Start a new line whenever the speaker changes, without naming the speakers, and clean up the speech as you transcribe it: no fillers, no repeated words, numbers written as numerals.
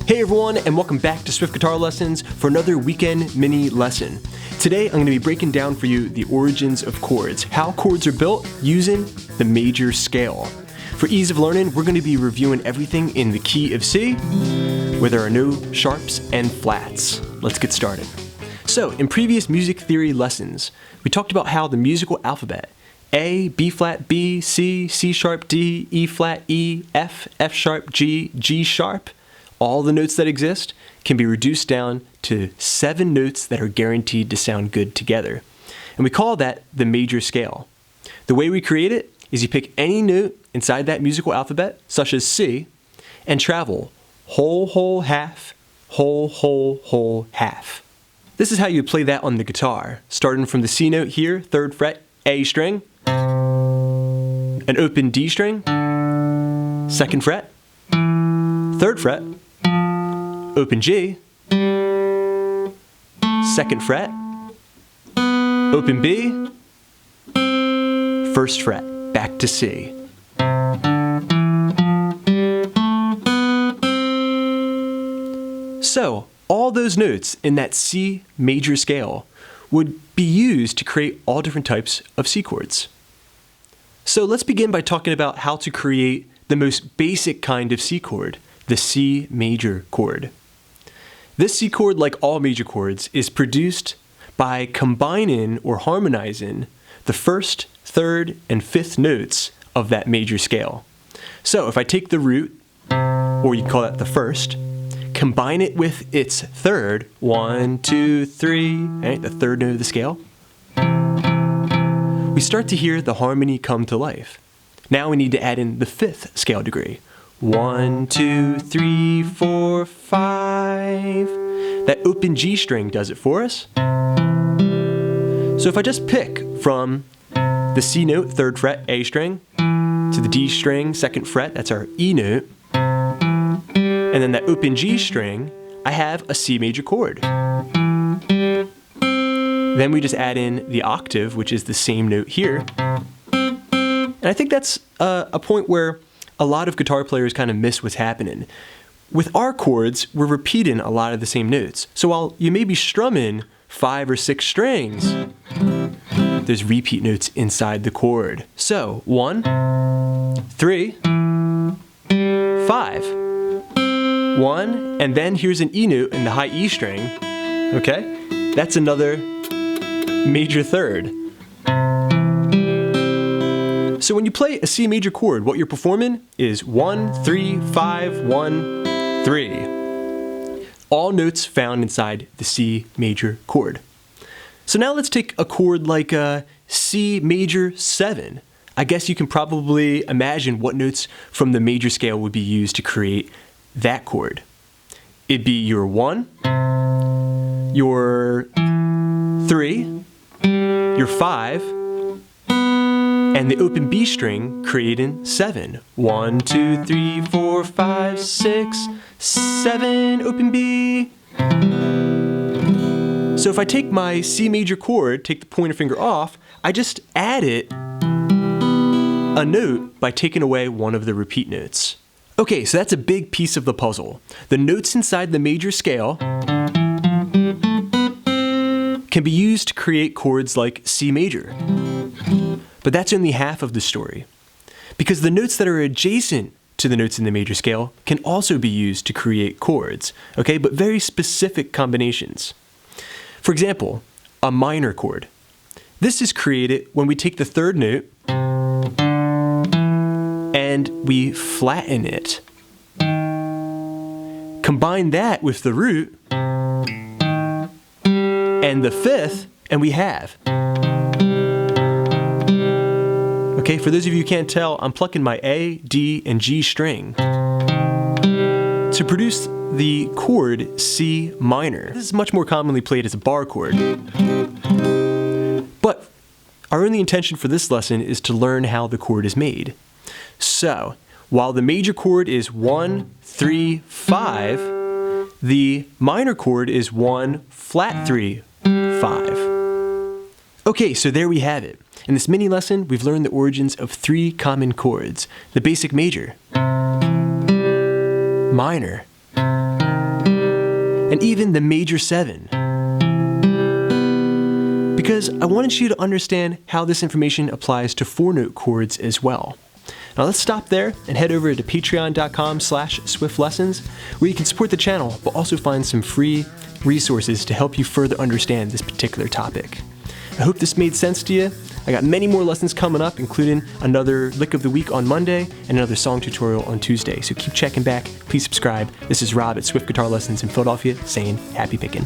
Hey everyone, and welcome back to Swift Guitar Lessons for another weekend mini lesson. Today I'm going to be breaking down for you the origins of chords, how chords are built using the major scale. For ease of learning, we're going to be reviewing everything in the key of C, where there are no sharps and flats. Let's get started. So, in previous music theory lessons, we talked about how the musical alphabet, A, B flat, B, C, C sharp, D, E flat, E, F, F sharp, G, G sharp, all the notes that exist can be reduced down to 7 notes that are guaranteed to sound good together. And we call that the major scale. The way we create it is you pick any note inside that musical alphabet, such as C, and travel whole, whole, half, whole, whole, whole, half. This is how you play that on the guitar, starting from the C note here, 3rd fret, A string, an open D string, 2nd fret, 3rd fret, open G, 2nd fret, open B, 1st fret, back to C. So, all those notes in that C major scale would be used to create all different types of C chords. So let's begin by talking about how to create the most basic kind of C chord, the C major chord. This C chord, like all major chords, is produced by combining or harmonizing the 1st, 3rd, and 5th notes of that major scale. So if I take the root, or you can call that the 1st, combine it with its 3rd, 1, 2, 3, right, the 3rd note of the scale, we start to hear the harmony come to life. Now we need to add in the 5th scale degree. 1, 2, 3, 4, 5. That open G string does it for us. So if I just pick from the C note, 3rd fret, A string, to the D string, 2nd fret, that's our E note, and then that open G string, I have a C major chord. Then we just add in the octave, which is the same note here. And I think that's a point where a lot of guitar players kind of miss what's happening. With our chords, we're repeating a lot of the same notes. So while you may be strumming 5 or 6 strings, there's repeat notes inside the chord. So 1, 3, 5. 1, and then here's an E note in the high E string. Okay? That's another major third. So when you play a C major chord, what you're performing is 1, 3, 5, 1, 3. All notes found inside the C major chord. So now let's take a chord like a C major 7. I guess you can probably imagine what notes from the major scale would be used to create that chord. It'd be your 1, your 3, your 5, and the open B string creating 7. 1, 2, 3, 4, 5, 6, 7, open B. So if I take my C major chord, take the pointer finger off, I just added a note by taking away one of the repeat notes. Okay, so that's a big piece of the puzzle. The notes inside the major scale can be used to create chords like C major. But that's only half of the story, because the notes that are adjacent to the notes in the major scale can also be used to create chords, okay, but very specific combinations. For example, a minor chord. This is created when we take the 3rd note and we flatten it. Combine that with the root and the 5th, and we have. Okay, for those of you who can't tell, I'm plucking my A, D, and G string to produce the chord C minor. This is much more commonly played as a bar chord. But our only intention for this lesson is to learn how the chord is made. So, while the major chord is 1, 3, 5, the minor chord is 1, flat 3, 5. Okay, so there we have it. In this mini lesson, we've learned the origins of 3 common chords: the basic major, minor, and even the major 7. Because I wanted you to understand how this information applies to 4-note chords as well. Now let's stop there and head over to patreon.com/swiftlessons, where you can support the channel but also find some free resources to help you further understand this particular topic. I hope this made sense to you. I got many more lessons coming up, including another lick of the week on Monday and another song tutorial on Tuesday. So keep checking back. Please subscribe. This is Rob at Swift Guitar Lessons in Philadelphia saying happy picking.